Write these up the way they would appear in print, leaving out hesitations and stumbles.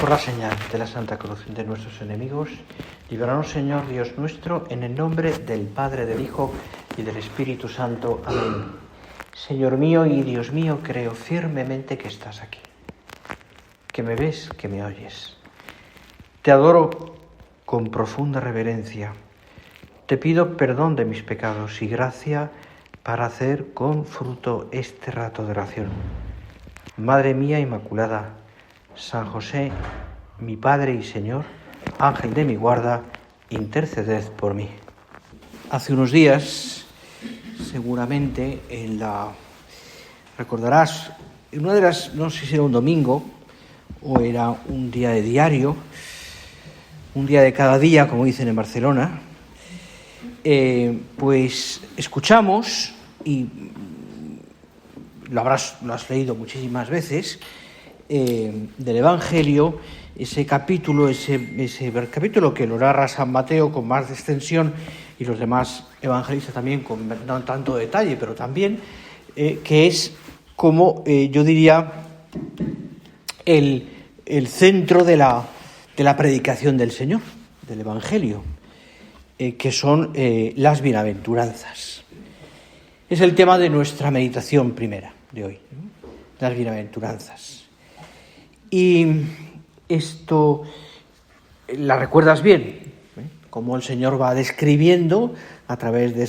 Por la señal de la Santa Cruz de nuestros enemigos, líbranos, Señor Dios nuestro, en el nombre del Padre, del Hijo y del Espíritu Santo. Amén. Señor mío y Dios mío, creo firmemente que estás aquí, que me ves, que me oyes. Te adoro con profunda reverencia. Te pido perdón de mis pecados y gracia para hacer con fruto este rato de oración. Madre mía Inmaculada, San José, mi Padre y Señor, Ángel de mi guarda, interceded por mí. Hace unos días, seguramente, recordarás, en una de las, no sé si era un domingo o era un día de diario, un día de cada día, como dicen en Barcelona, pues escuchamos, y lo has leído muchísimas veces, del Evangelio, ese capítulo que lo narra San Mateo con más extensión y los demás evangelistas también con no tanto detalle, pero también que es como yo diría el centro de la predicación del Señor, del Evangelio, que son las bienaventuranzas. Es el tema de nuestra meditación primera de hoy, ¿no? Las bienaventuranzas. Y esto la recuerdas bien, como el Señor va describiendo a través de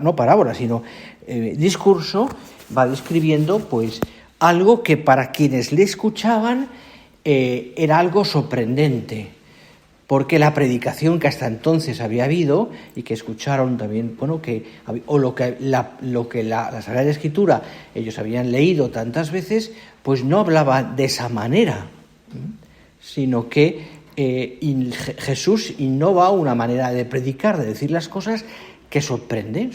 no parábola, sino discurso, va describiendo pues algo que para quienes le escuchaban era algo sorprendente, porque la predicación que hasta entonces había habido y que escucharon también, lo que la Sagrada Escritura ellos habían leído tantas veces, pues no hablaba de esa manera, sino que Jesús innova una manera de predicar, de decir las cosas que sorprende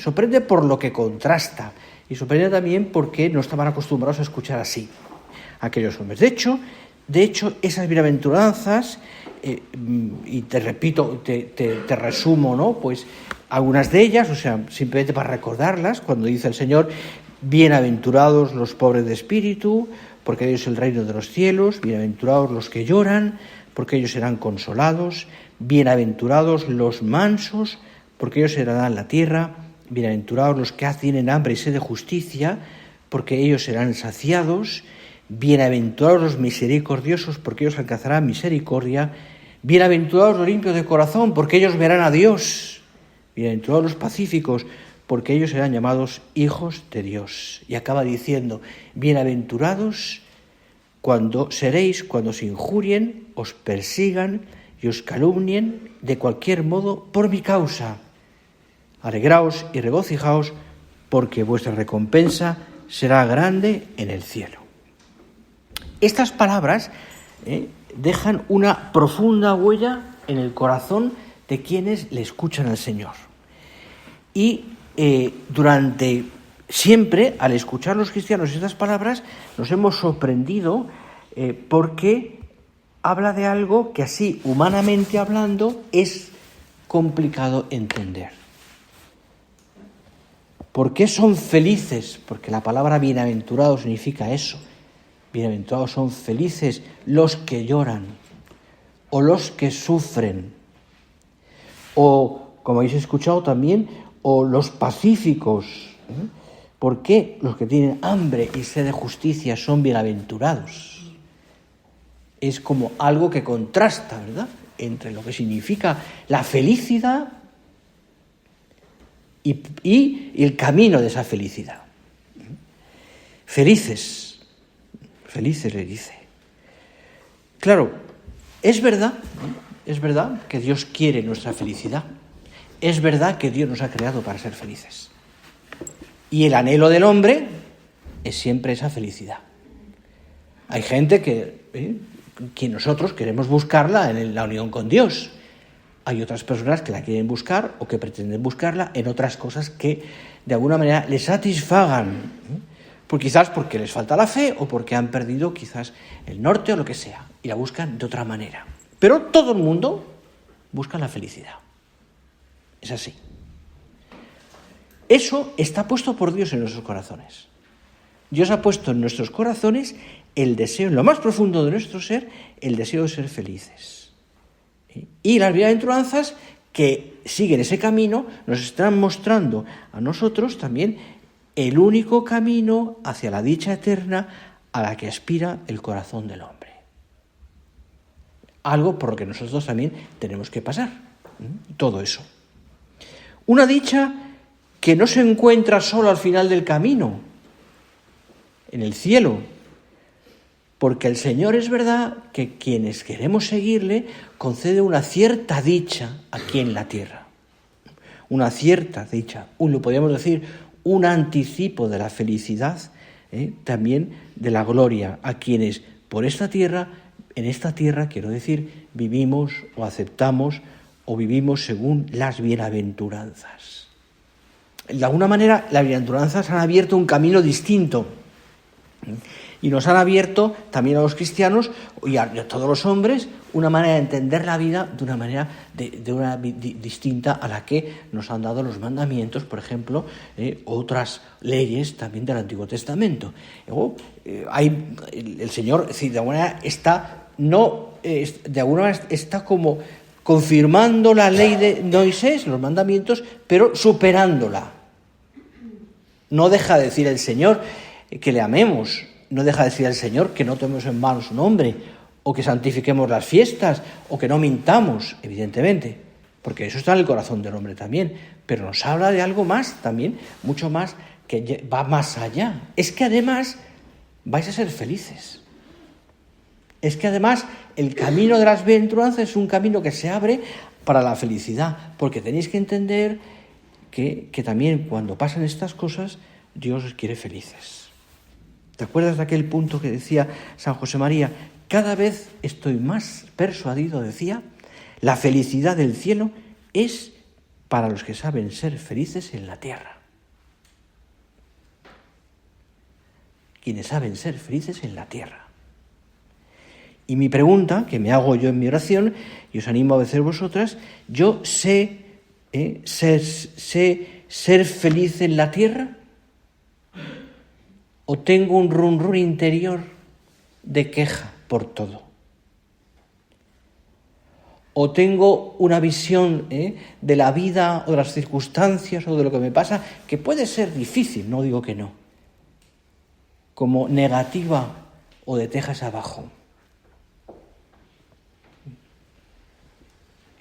por lo que contrasta y sorprende también porque no estaban acostumbrados a escuchar así aquellos hombres. De hecho, esas bienaventuranzas, y te repito, te resumo, ¿no? Pues algunas de ellas, o sea, simplemente para recordarlas, cuando dice el Señor: bienaventurados los pobres de espíritu, porque de ellos es el reino de los cielos; bienaventurados los que lloran, porque ellos serán consolados; bienaventurados los mansos, porque ellos heredarán la tierra; bienaventurados los que tienen hambre y sed de justicia, porque ellos serán saciados; bienaventurados los misericordiosos, porque ellos alcanzarán misericordia; bienaventurados los limpios de corazón, porque ellos verán a Dios; bienaventurados los pacíficos, porque ellos serán llamados hijos de Dios. Y acaba diciendo: bienaventurados cuando os injurien, os persigan y os calumnien de cualquier modo por mi causa. Alegraos y regocijaos, porque vuestra recompensa será grande en el cielo. Estas palabras dejan una profunda huella en el corazón de quienes le escuchan al Señor. Y siempre, al escuchar los cristianos estas palabras, nos hemos sorprendido porque habla de algo que así, humanamente hablando, es complicado entender. ¿Por qué son felices? Porque la palabra bienaventurado significa eso. Bienaventurados son felices los que lloran, o los que sufren, o, como habéis escuchado también, o los pacíficos. ¿Por qué los que tienen hambre y sed de justicia son bienaventurados? Es como algo que contrasta, ¿verdad?, entre lo que significa la felicidad y el camino de esa felicidad. Felices le dice. Claro, es verdad que Dios quiere nuestra felicidad. Es verdad que Dios nos ha creado para ser felices. Y el anhelo del hombre es siempre esa felicidad. Hay gente que nosotros queremos buscarla en la unión con Dios. Hay otras personas que la quieren buscar o que pretenden buscarla en otras cosas que de alguna manera les satisfagan. Quizás porque les falta la fe o porque han perdido quizás el norte o lo que sea, y la buscan de otra manera. Pero todo el mundo busca la felicidad. Es así. Eso está puesto por Dios en nuestros corazones. Dios ha puesto en nuestros corazones el deseo, en lo más profundo de nuestro ser, el deseo de ser felices. Y las bienaventuranzas que siguen ese camino nos están mostrando a nosotros también el único camino hacia la dicha eterna a la que aspira el corazón del hombre. Algo por lo que nosotros también tenemos que pasar. Todo eso. Una dicha que no se encuentra solo al final del camino, en el cielo, porque el Señor es verdad que quienes queremos seguirle concede una cierta dicha aquí en la tierra. Una cierta dicha, lo podríamos decir, un anticipo de la felicidad, también de la gloria a quienes por esta tierra, en esta tierra, quiero decir, vivimos o aceptamos o vivimos según las bienaventuranzas. De alguna manera, las bienaventuranzas han abierto un camino distinto y nos han abierto también a los cristianos y a todos los hombres una manera de entender la vida de una manera distinta a la que nos han dado los mandamientos, por ejemplo, otras leyes también del Antiguo Testamento. El Señor, es decir, de alguna manera está como confirmando la ley de Moisés, los mandamientos, pero superándola. No deja de decir el Señor que le amemos, no deja de decir el Señor que no tomemos en vano su nombre, o que santifiquemos las fiestas, o que no mintamos, evidentemente, porque eso está en el corazón del hombre también, pero nos habla de algo más también, mucho más, que va más allá. Es que además vais a ser felices. Es que además el camino de las bienaventuranzas es un camino que se abre para la felicidad, porque tenéis que entender que también cuando pasan estas cosas, Dios os quiere felices. ¿Te acuerdas de aquel punto que decía San José María? Cada vez estoy más persuadido, decía, la felicidad del cielo es para los que saben ser felices en la tierra. Quienes saben ser felices en la tierra. Y mi pregunta, que me hago yo en mi oración, y os animo a hacer vosotras, ¿yo sé ser feliz en la tierra? ¿O tengo un run interior de queja por todo? ¿O tengo una visión de la vida o de las circunstancias o de lo que me pasa, que puede ser difícil, no digo que no, como negativa o de tejas abajo?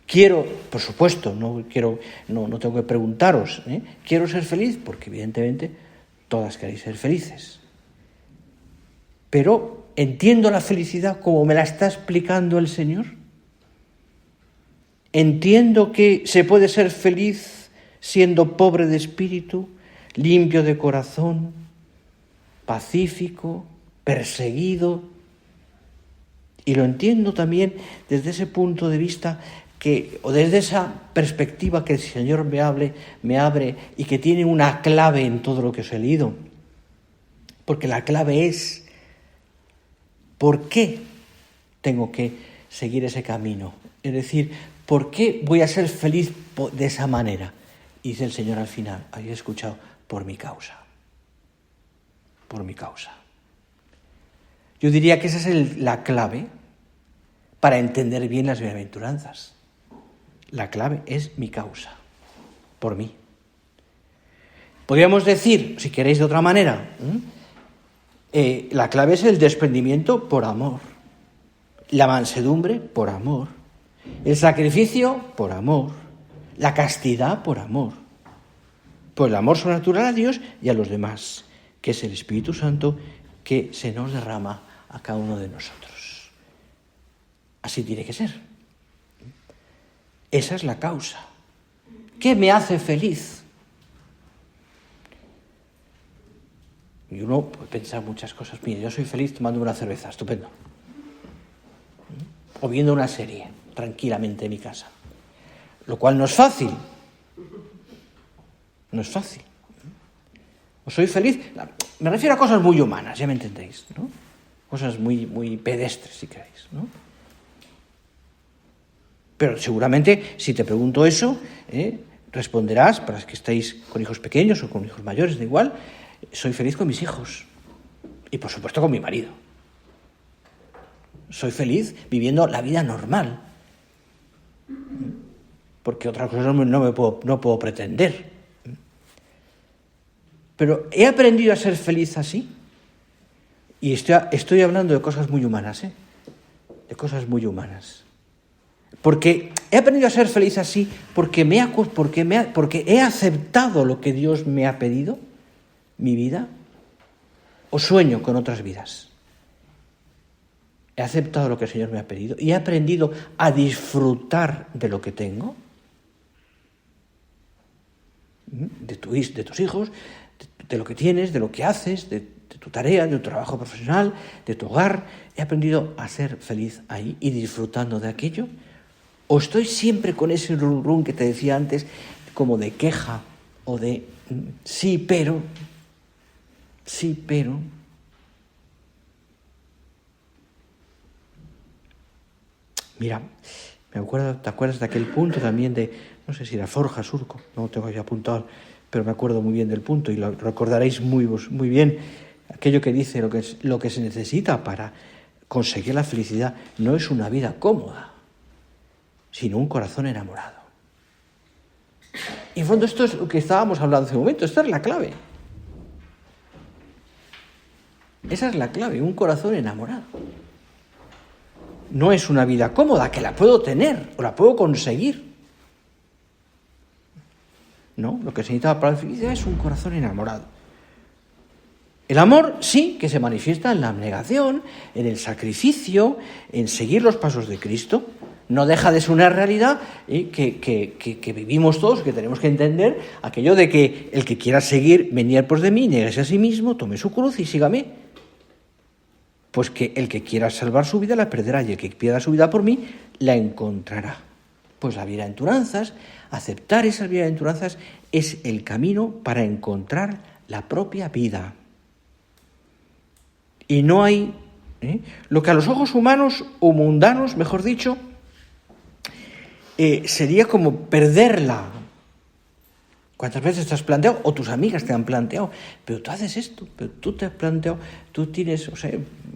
Quiero, por supuesto, no tengo que preguntaros, ¿quiero ser feliz? Porque evidentemente todas queréis ser felices. Pero ¿entiendo la felicidad como me la está explicando el Señor? ¿Entiendo que se puede ser feliz siendo pobre de espíritu, limpio de corazón, pacífico, perseguido? Y lo entiendo también desde ese punto de vista o desde esa perspectiva que el Señor me abre y que tiene una clave en todo lo que os he leído. Porque la clave es ¿por qué tengo que seguir ese camino? Es decir, ¿por qué voy a ser feliz de esa manera? Y dice el Señor al final, habéis escuchado, por mi causa. Por mi causa. Yo diría que esa es la clave para entender bien las bienaventuranzas. La clave es mi causa, por mí. Podríamos decir, si queréis de otra manera, la clave es el desprendimiento por amor, la mansedumbre por amor, el sacrificio por amor, la castidad por amor, por el amor sobrenatural a Dios y a los demás, que es el Espíritu Santo que se nos derrama a cada uno de nosotros. Así tiene que ser. Esa es la causa. ¿Qué me hace feliz? Y uno puede pensar muchas cosas. Mira, yo soy feliz tomando una cerveza, estupendo. O viendo una serie, tranquilamente en mi casa. Lo cual no es fácil. No es fácil. O soy feliz, me refiero a cosas muy humanas, ya me entendéis, ¿no? Cosas muy, muy pedestres, si queréis, ¿no? Pero seguramente, si te pregunto eso, responderás, para los que estáis con hijos pequeños o con hijos mayores, da igual, soy feliz con mis hijos. Y por supuesto con mi marido. soy feliz viviendo la vida normal. Porque otra cosa no puedo pretender. Pero he aprendido a ser feliz así. Y estoy hablando de cosas muy humanas, de cosas muy humanas. Porque he aprendido a ser feliz así porque he aceptado lo que Dios me ha pedido, mi vida, o sueño con otras vidas. He aceptado lo que el Señor me ha pedido y he aprendido a disfrutar de lo que tengo, de tus hijos, de lo que tienes, de lo que haces, de tu tarea, de tu trabajo profesional, de tu hogar. He aprendido a ser feliz ahí y disfrutando de aquello. ¿O estoy siempre con ese rum que te decía antes, como de queja o de sí, pero? Mira, ¿te acuerdas de aquel punto también de, no sé si era Forja, Surco, no lo tengo ya apuntado, pero me acuerdo muy bien del punto y lo recordaréis muy bien, aquello que dice lo que se necesita para conseguir la felicidad no es una vida cómoda, sino un corazón enamorado. Y en fondo esto es lo que estábamos hablando hace un momento, esta es la clave. Esa es la clave, un corazón enamorado. No es una vida cómoda, que la puedo tener o la puedo conseguir. No, lo que se necesita para la felicidad es un corazón enamorado. El amor sí que se manifiesta en la abnegación, en el sacrificio, en seguir los pasos de Cristo. No deja de ser una realidad que vivimos todos, que tenemos que entender aquello de que el que quiera seguir, venir por de mí, nieguese a sí mismo, tome su cruz y sígame. Pues que el que quiera salvar su vida la perderá y el que pierda su vida por mí la encontrará. Pues las bienaventuranzas, aceptar esas bienaventuranzas es el camino para encontrar la propia vida. Y no hay lo que a los ojos humanos o mundanos, mejor dicho, sería como perderla. ¿Cuántas veces te has planteado, o tus amigas te han planteado, pero tú haces esto, pero tú te has planteado, tú tienes, o sea,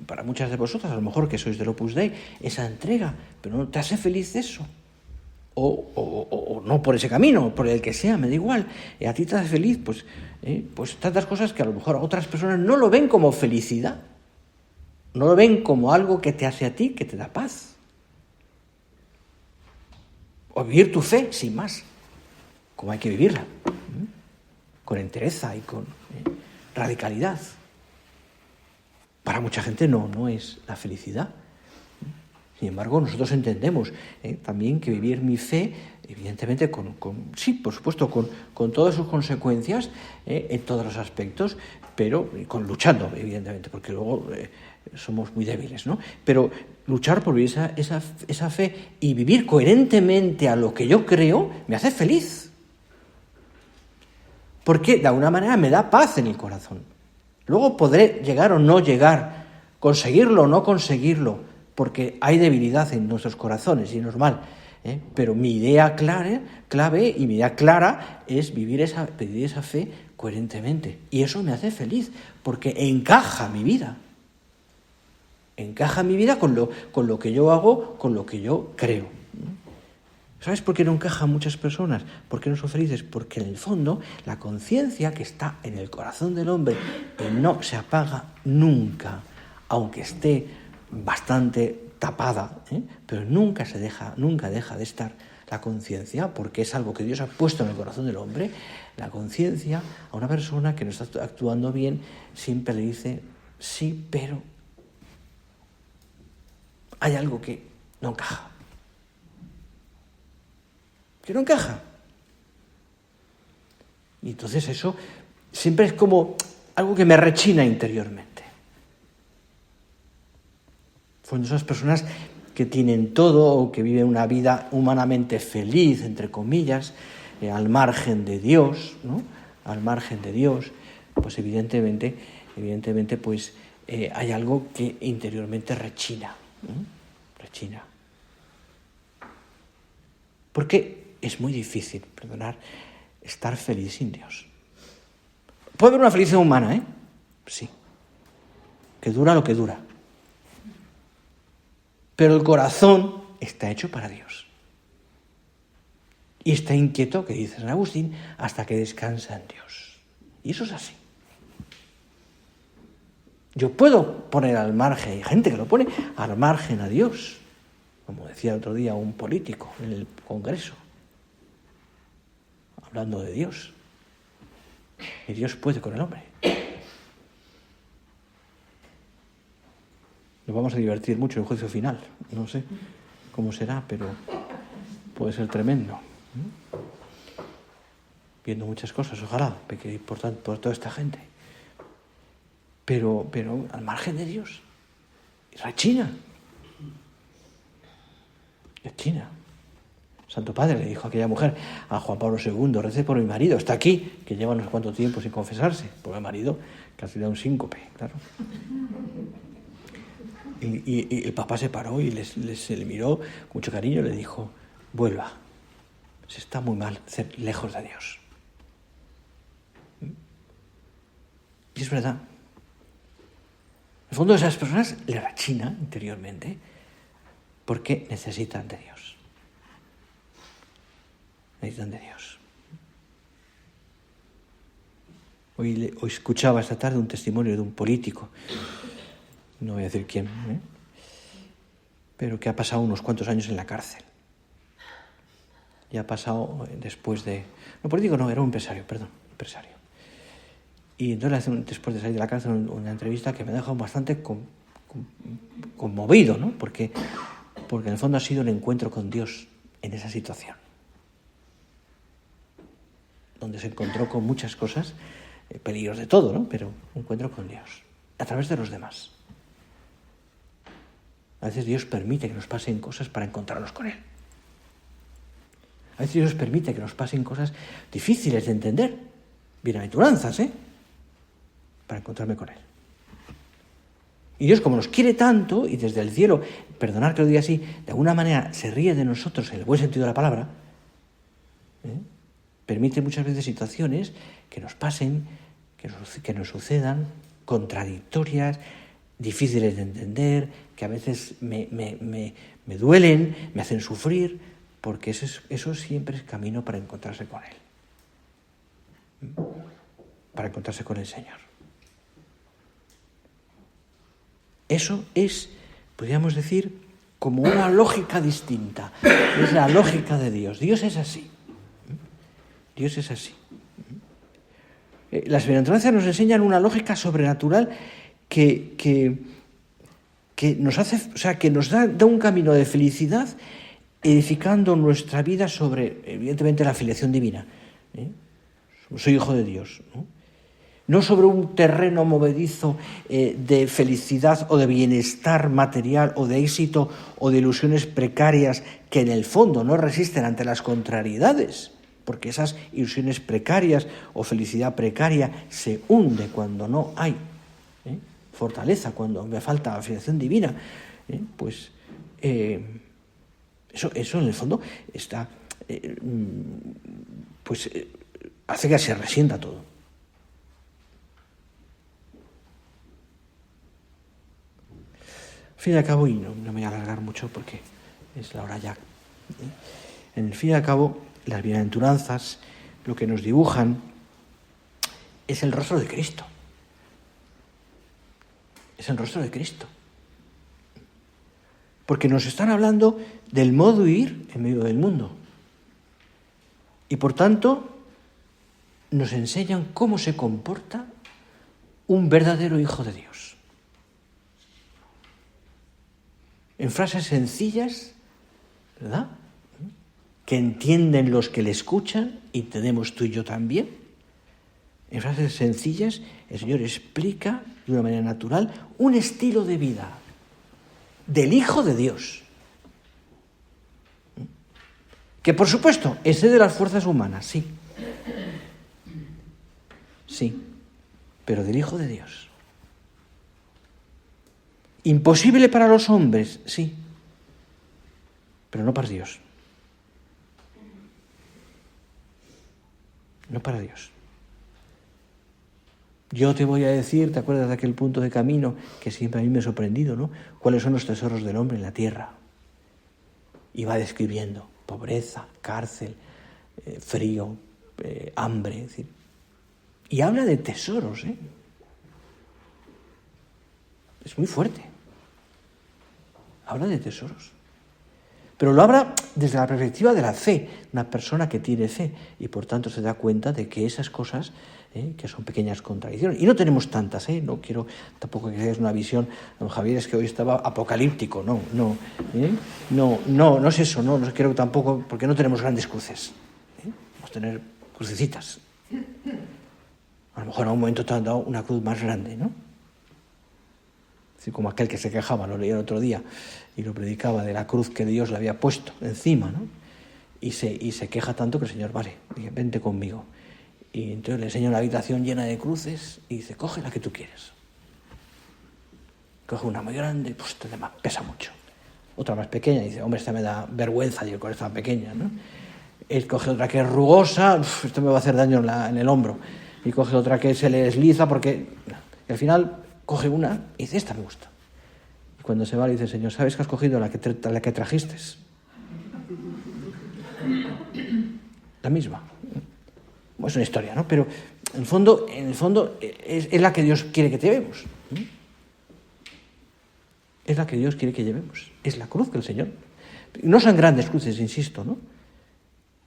para muchas de vosotras, a lo mejor que sois del Opus Dei, esa entrega, pero no te hace feliz eso? O no por ese camino, por el que sea, me da igual. A ti te hace feliz, pues tantas cosas que a lo mejor a otras personas no lo ven como felicidad, no lo ven como algo que te hace a ti, que te da paz. O vivir tu fe, sin más, como hay que vivirla, con entereza y con radicalidad. Para mucha gente no es la felicidad. Sin embargo, nosotros entendemos también que vivir mi fe, evidentemente, sí, por supuesto, con todas sus consecuencias en todos los aspectos, pero luchando, evidentemente, porque luego somos muy débiles, ¿no? Pero luchar por vivir esa fe y vivir coherentemente a lo que yo creo me hace feliz. Porque de alguna manera me da paz en el corazón. Luego podré llegar o no llegar, conseguirlo o no conseguirlo, porque hay debilidad en nuestros corazones y es normal. Pero mi idea clave y mi idea clara es vivir esa fe coherentemente. Y eso me hace feliz, porque encaja mi vida. Encaja mi vida con lo que yo hago, con lo que yo creo. ¿Sabes por qué no encajan muchas personas? ¿Por qué no son felices? Porque en el fondo la conciencia que está en el corazón del hombre no se apaga nunca, aunque esté bastante tapada, pero nunca deja de estar la conciencia, porque es algo que Dios ha puesto en el corazón del hombre. La conciencia a una persona que no está actuando bien siempre le dice sí, pero hay algo que no encaja. Que no encaja. Y entonces eso siempre es como algo que me rechina interiormente. Son esas personas que tienen todo o que viven una vida humanamente feliz, entre comillas, al margen de Dios, ¿no? Al margen de Dios, pues evidentemente pues hay algo que interiormente rechina. Rechina. Porque es muy difícil, estar feliz sin Dios. Puede haber una felicidad humana, sí, que dura lo que dura. Pero el corazón está hecho para Dios. Y está inquieto, que dice San Agustín, hasta que descansa en Dios. Y eso es así. Yo puedo poner al margen, hay gente que lo pone al margen a Dios, como decía el otro día un político en el Congreso, hablando de Dios. Y Dios puede con el hombre. Nos vamos a divertir mucho en el juicio final. No sé cómo será, pero puede ser tremendo. Viendo muchas cosas, ojalá, por toda esta gente. Pero al margen de Dios. Rechina. Santo Padre le dijo a aquella mujer, a Juan Pablo II, recé por mi marido, está aquí, que lleva unos cuantos tiempos sin confesarse, por mi marido casi da un síncope, claro. Y el Papa se paró y se le miró con mucho cariño y le dijo, vuelva, se está muy mal ser lejos de Dios. Y es verdad. En el fondo esas personas le rechinan interiormente porque necesitan de Dios. Necesitan de Dios. Hoy escuchaba esta tarde un testimonio de un político, no voy a decir quién, pero que ha pasado unos cuantos años en la cárcel. Y ha pasado después de... No, político no, era un empresario. Y entonces le hace después de salir de la cárcel una entrevista que me ha dejado bastante conmovido, ¿no? Porque en el fondo ha sido el encuentro con Dios en esa situación. Donde se encontró con muchas cosas, peligros de todo, ¿no? Pero un encuentro con Dios, a través de los demás. A veces Dios permite que nos pasen cosas para encontrarnos con Él. A veces Dios permite que nos pasen cosas difíciles de entender. Bienaventuranzas, para encontrarme con Él. Y Dios, como nos quiere tanto, y desde el cielo, perdonad que lo diga así, de alguna manera se ríe de nosotros en el buen sentido de la palabra, permite muchas veces situaciones que nos pasen, que nos sucedan, contradictorias, difíciles de entender, que a veces me duelen, me hacen sufrir, porque eso siempre es camino para encontrarse con Él, para encontrarse con el Señor. Eso es, podríamos decir, como una lógica distinta. Es la lógica de Dios. Dios es así. Dios es así. Las bienaventuranzas nos enseñan una lógica sobrenatural que nos hace, o sea, que nos da un camino de felicidad, edificando nuestra vida sobre, evidentemente, la filiación divina. Soy hijo de Dios, no sobre un terreno movedizo de felicidad o de bienestar material o de éxito o de ilusiones precarias que en el fondo no resisten ante las contrariedades, porque esas ilusiones precarias o felicidad precaria se hunde cuando no hay fortaleza, cuando me falta la filiación divina, eso en el fondo está, hace que se resienta todo. Al fin y al cabo, y no me voy a alargar mucho porque es la hora ya. En el fin y al cabo, las bienaventuranzas lo que nos dibujan es el rostro de Cristo. Es el rostro de Cristo. Porque nos están hablando del modo de vivir en medio del mundo. Y por tanto, nos enseñan cómo se comporta un verdadero hijo de Dios. En frases sencillas, ¿verdad?, que entienden los que le escuchan, y entendemos tú y yo también. En frases sencillas, el Señor explica de una manera natural un estilo de vida del Hijo de Dios, que por supuesto excede las fuerzas humanas, sí, pero del Hijo de Dios. Imposible para los hombres, sí, pero no para Dios. No para Dios. Yo te voy a decir, ¿te acuerdas de aquel punto de camino que siempre a mí me ha sorprendido, ¿no? ¿Cuáles son los tesoros del hombre en la tierra? Y va describiendo pobreza, cárcel, frío, hambre, es decir. Y habla de tesoros, ¿eh? Es muy fuerte. Habla de tesoros. Pero lo habla desde la perspectiva de la fe, una persona que tiene fe y por tanto se da cuenta de que esas cosas, que son pequeñas contradicciones, y no tenemos tantas, no quiero tampoco que veáis una visión, don Javier, es que hoy estaba apocalíptico, no es eso, no quiero tampoco, porque no tenemos grandes cruces, vamos a tener crucecitas, a lo mejor en un momento te han dado una cruz más grande, ¿no? Así como aquel que se quejaba, lo leía el otro día, y lo predicaba de la cruz que Dios le había puesto encima, ¿no? Y se queja tanto que el Señor, vale, dice, vente conmigo. Y entonces le enseña una habitación llena de cruces y dice, coge la que tú quieres. Coge una muy grande, pues pesa mucho. Otra más pequeña, dice, hombre, esta me da vergüenza ir con esta tan pequeña, ¿no? Él coge otra que es rugosa, esto me va a hacer daño en el hombro. Y coge otra que se le desliza porque... Y al final coge una y dice, esta me gusta. Y cuando se va le dice, Señor, ¿sabes que has cogido la que trajiste? La misma. Es una historia, ¿no? Pero en el fondo es la que Dios quiere que llevemos. Es la que Dios quiere que llevemos. Es la cruz que el Señor... No son grandes cruces, insisto, ¿no?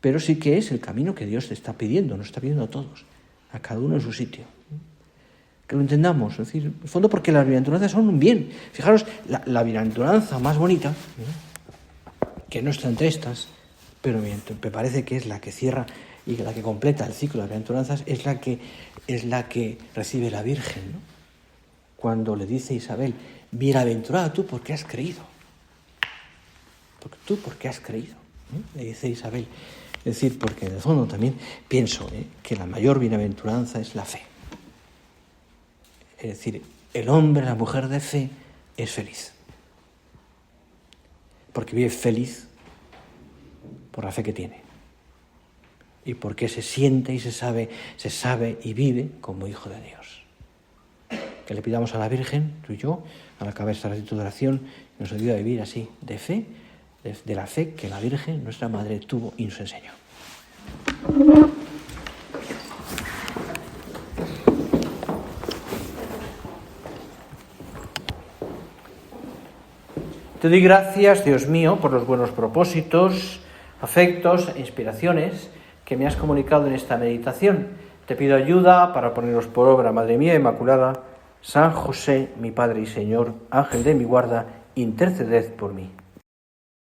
Pero sí que es el camino que Dios te está pidiendo, nos está pidiendo a todos, a cada uno en su sitio. Que lo entendamos, es decir, en el fondo porque las bienaventuranzas son un bien. Fijaros, la bienaventuranza más bonita, que no está entre estas, pero me parece que es la que cierra y la que completa el ciclo de las bienaventuranzas, es la que recibe la Virgen, ¿no? Cuando le dice a Isabel, bienaventurada tú porque has creído. Porque has creído, le dice Isabel. Es decir, porque en el fondo también pienso que la mayor bienaventuranza es la fe. Es decir, el hombre, la mujer de fe es feliz. Porque vive feliz por la fe que tiene. Y porque se siente y se sabe y vive como hijo de Dios. Que le pidamos a la Virgen, tú y yo, al acabar esta ratito de oración, que nos ayude a vivir así, de fe, de la fe que la Virgen, nuestra Madre, tuvo y nos enseñó. Te doy gracias, Dios mío, por los buenos propósitos, afectos e inspiraciones que me has comunicado en esta meditación. Te pido ayuda para ponerlos por obra, Madre mía Inmaculada. San José, mi Padre y Señor, Ángel de mi guarda, interceded por mí.